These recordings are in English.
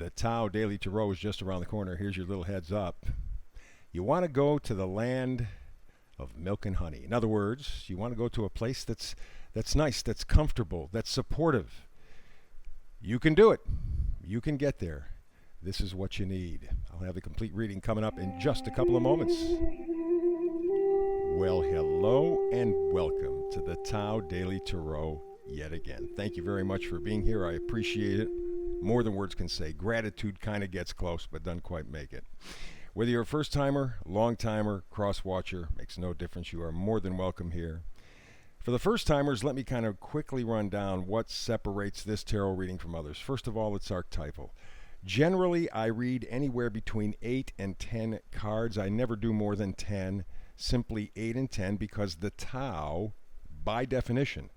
The Tao Daily Tarot is just around the corner. Here's your little heads up. You want to go to the land of milk and honey. In other words, you want to go to a place that's nice, that's comfortable, that's supportive. You can do it. You can get there. This is what you need. I'll have the complete reading coming up in just a couple of moments. Well, hello and welcome to the Tao Daily Tarot yet again. Thank you very much for being here. I appreciate it. More than words can say. Gratitude kind of gets close, but doesn't quite make it. Whether you're a first-timer, long-timer, cross-watcher, makes no difference. You are more than welcome here. For the first-timers, let me kind of quickly run down what separates this tarot reading from others. First of all, it's archetypal. Generally, I read anywhere between 8 and 10 cards. I never do more than 10, simply 8 and 10, because the Tao, by definition,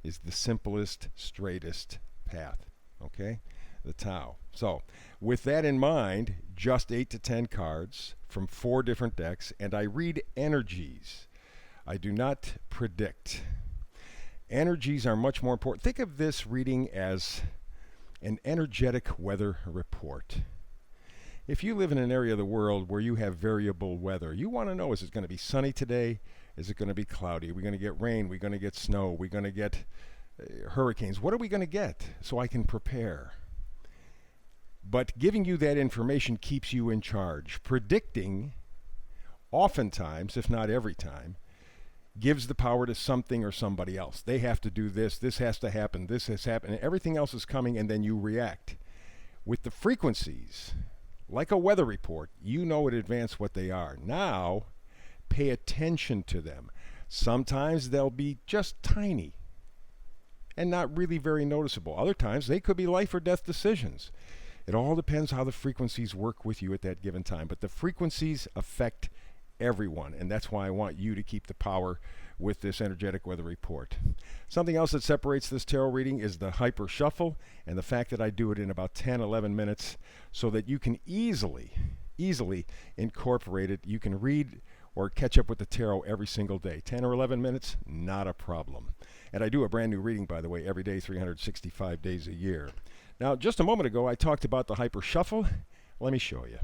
is the simplest, straightest path. Okay? The Tao. So, with that in mind, just 8 to 10 cards from 4 different decks, and I read energies. I do not predict. Energies are much more important. Think of this reading as an energetic weather report. If you live in an area of the world where you have variable weather, you want to know, is it going to be sunny today? Is it going to be cloudy? Are we going to get rain? Are we going to get snow? Are we going to get hurricanes? What are we going to get so I can prepare? But giving you that information keeps you in charge. Predicting, oftentimes, if not every time, gives the power to something or somebody else. They have to do this, this has to happen, this has happened, and everything else is coming, and then you react. With the frequencies, like a weather report, you know in advance what they are. Now, pay attention to them. Sometimes they'll be just tiny and not really very noticeable. Other times, they could be life or death decisions. It all depends how the frequencies work with you at that given time. But the frequencies affect everyone, and that's why I want you to keep the power with this energetic weather report. Something else that separates this tarot reading is the hyper shuffle and the fact that I do it in about 10-11 minutes so that you can easily incorporate it. You can read or catch up with the tarot every single day. 10 or 11 minutes, not a problem. And I do a brand new reading, by the way, every day, 365 days a year. Now, just a moment ago, I talked about the hyper shuffle. Let me show you.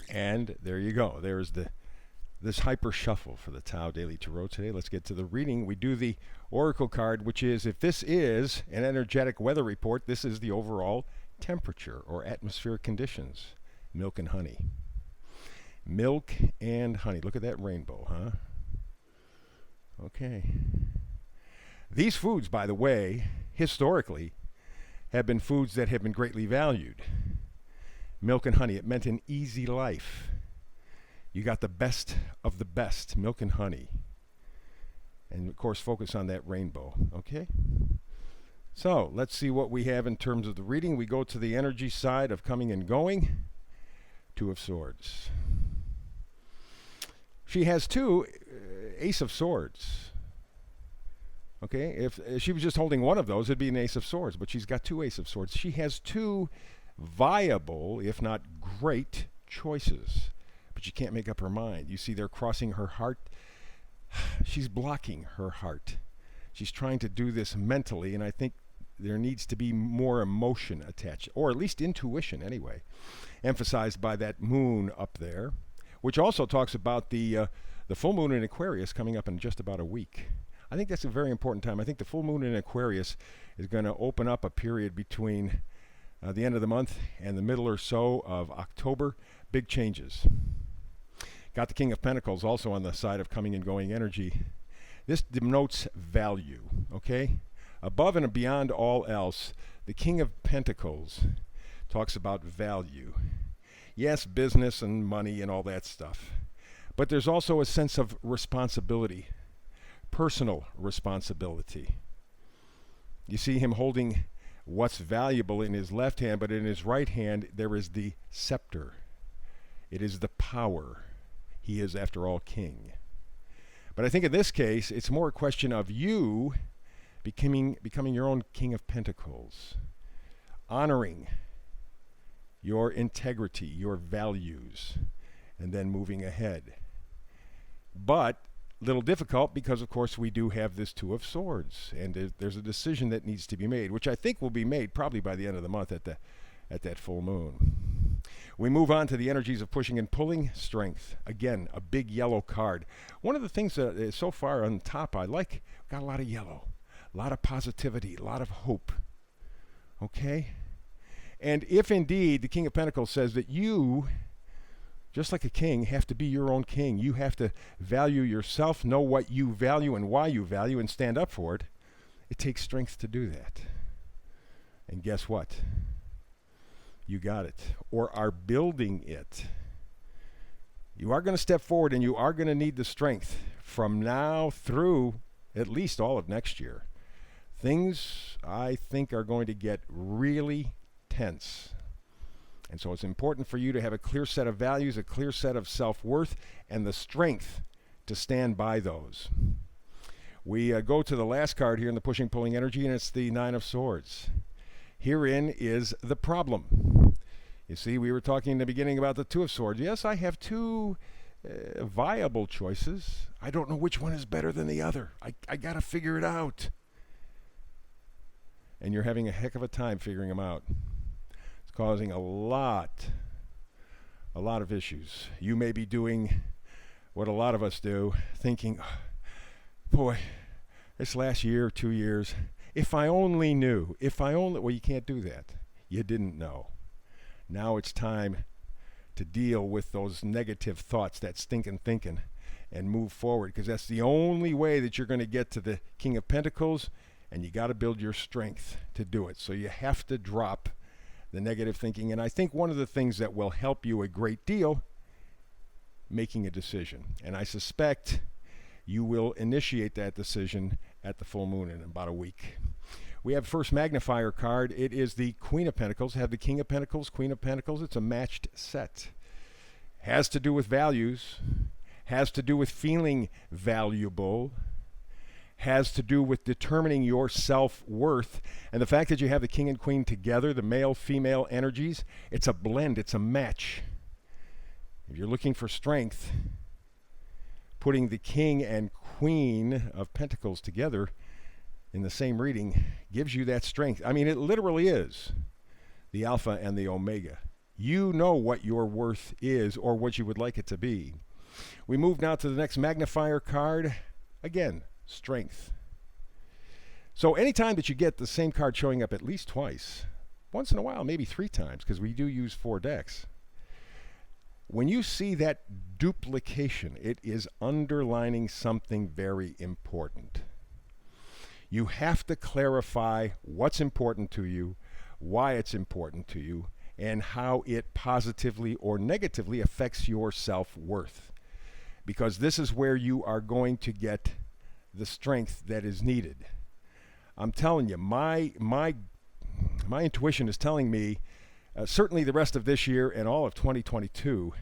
And there you go. There's this hyper shuffle for the Tao Daily Tarot today. Let's get to the reading. We do the oracle card, which is, if this is an energetic weather report, this is the overall temperature or atmospheric conditions. Milk and honey. Milk and honey. Look at that rainbow, huh? Okay. These foods, by the way, historically, have been foods that have been greatly valued. Milk and honey, it meant an easy life. You got the best of the best, milk and honey. And of course, focus on that rainbow, okay? So, let's see what we have in terms of the reading. We go to the energy side of coming and going. 2 of Swords. She has 2 Ace of Swords. Okay, if she was just holding one of those, it'd be an Ace of Swords, but she's got 2 Ace of Swords. She has 2 viable, if not great, choices. But she can't make up her mind. You see, they're crossing her heart. She's blocking her heart. She's trying to do this mentally, and I think there needs to be more emotion attached, or at least intuition anyway, emphasized by that moon up there, which also talks about the full moon in Aquarius coming up in just about a week. I think that's a very important time. I think the full moon in Aquarius is going to open up a period between the end of the month and the middle or so of October. Big changes. Got the King of Pentacles also on the side of coming and going energy. This denotes value, okay? Above and beyond all else, the King of Pentacles talks about value. Yes, business and money and all that stuff. But there's also a sense of responsibility, personal responsibility. You see him holding what's valuable in his left hand, but in his right hand there is the scepter. It is the power. He is, after all, king. But I think in this case, it's more a question of you becoming your own King of Pentacles, honoring your integrity, your values, and then moving ahead. But little difficult because, of course, we do have this Two of Swords, and there's a decision that needs to be made, which I think will be made probably by the end of the month at that full moon. We move on to the energies of pushing and pulling. Strength. Again, a big yellow card. One of the things that is so far on top I like, got a lot of yellow, a lot of positivity, a lot of hope. Okay? And if indeed the King of Pentacles says that you, just like a king, have to be your own king. You have to value yourself, know what you value and why you value, and stand up for it. It takes strength to do that. And guess what? You got it, or are building it. You are going to step forward, and you are going to need the strength from now through at least all of next year. Things, I think, are going to get really tense. And so it's important for you to have a clear set of values, a clear set of self-worth, and the strength to stand by those. We go to the last card here in the pushing, pulling energy, and it's the Nine of Swords. Herein is the problem. You see, we were talking in the beginning about the Two of Swords. Yes, I have two viable choices. I don't know which one is better than the other. I got to figure it out. And you're having a heck of a time figuring them out. It's causing a lot of issues. You may be doing what a lot of us do, thinking, boy, this last year or 2 years, if I only knew, well, you can't do that. You didn't know. Now it's time to deal with those negative thoughts, that stinking thinking, and move forward, because that's the only way that you're going to get to the King of Pentacles, and you got to build your strength to do it. So you have to drop the negative thinking. And I think one of the things that will help you a great deal, making a decision. And I suspect you will initiate that decision at the full moon in about a week. We have first magnifier card. It is the Queen of Pentacles. Have the King of Pentacles, Queen of Pentacles. It's a matched set. Has to do with values. Has to do with feeling valuable. Has to do with determining your self-worth. And the fact that you have the King and Queen together, the male-female energies, it's a blend. It's a match. If you're looking for strength, putting the King and Queen of Pentacles together in the same reading gives you that strength. I mean, it literally is the Alpha and the Omega. You know what your worth is, or what you would like it to be. We move now to the next magnifier card. Again, strength. So anytime that you get the same card showing up at least twice, once in a while, maybe 3 times, because we do use 4 decks. When you see that duplication, it is underlining something very important. You have to clarify what's important to you, why it's important to you, and how it positively or negatively affects your self-worth. Because this is where you are going to get the strength that is needed. I'm telling you, my intuition is telling me certainly the rest of this year and all of 2022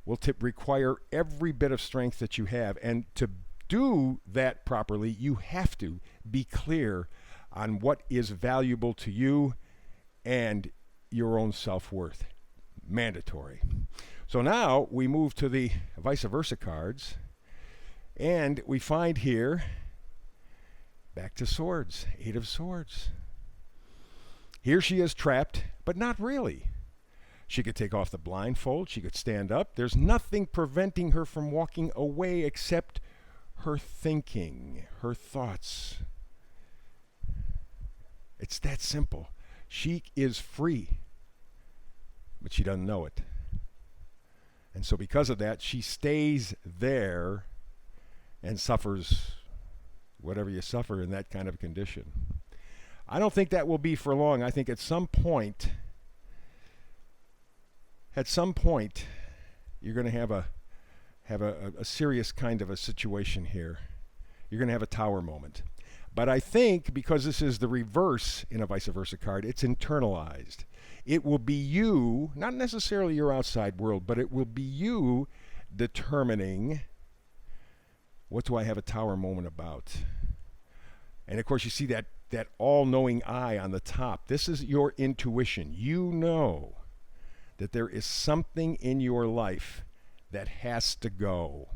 will require every bit of strength that you have. And to do that properly, you have to be clear on what is valuable to you and your own self-worth. Mandatory. So now we move to the vice versa cards, and we find here, back to swords, 8 of Swords. Here she is trapped, but not really. She could take off the blindfold. She could stand up. There's nothing preventing her from walking away except her thinking, her thoughts. It's that simple. She is free, but she doesn't know it. And so because of that, she stays there and suffers whatever you suffer in that kind of condition. I don't think that will be for long. I think at some point, you're going to have a serious kind of a situation here. You're going to have a tower moment. But I think because this is the reverse in a vice versa card, it's internalized. It will be you, not necessarily your outside world, but it will be you determining, what do I have a tower moment about? And of course you see that all-knowing eye on the top. This is your intuition. You know that there is something in your life that has to go.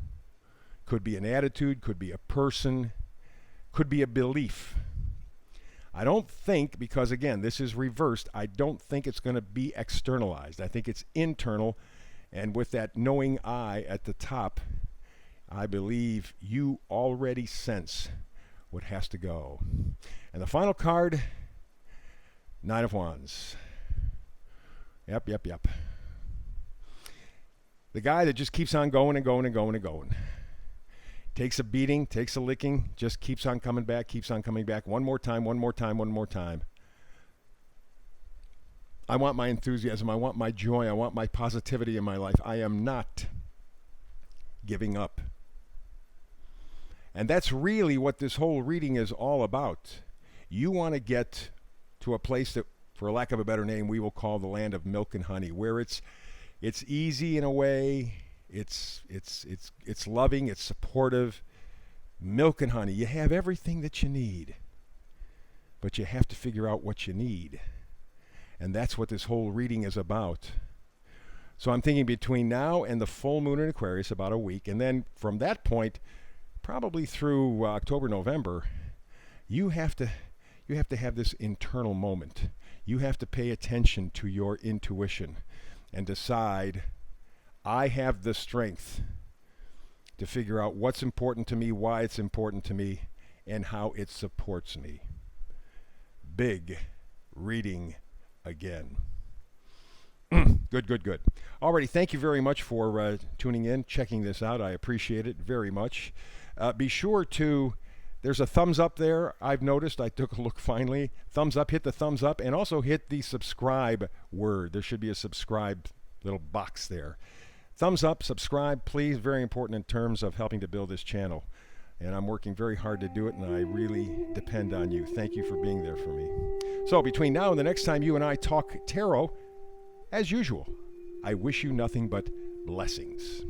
Could be an attitude, could be a person, could be a belief. I don't think, because again, this is reversed, I don't think it's going to be externalized. I think it's internal. And with that knowing eye at the top, I believe you already sense what has to go. And the final card, Nine of Wands. Yep. The guy that just keeps on going and going and going and going. Takes a beating, takes a licking, just keeps on coming back. One more time. I want my enthusiasm. I want my joy. I want my positivity in my life. I am not giving up. And that's really what this whole reading is all about. You want to get to a place that, for lack of a better name, we will call the land of milk and honey, where it's easy in a way. It's loving, it's supportive. Milk and honey. You have everything that you need. But you have to figure out what you need. And that's what this whole reading is about. So I'm thinking between now and the full moon in Aquarius, about a week, and then from that point, probably through October, November, you have to have this internal moment. You have to pay attention to your intuition and decide, I have the strength to figure out what's important to me, why it's important to me, and how it supports me. Big reading again. Good. Alrighty, thank you very much for tuning in, checking this out. I appreciate it very much. Be sure to, there's a thumbs up there. I've noticed, I took a look finally. Thumbs up, hit the thumbs up, and also hit the subscribe word. There should be a subscribe little box there. Thumbs up, subscribe, please. Very important in terms of helping to build this channel. And I'm working very hard to do it, and I really depend on you. Thank you for being there for me. So between now and the next time you and I talk tarot, as usual, I wish you nothing but blessings.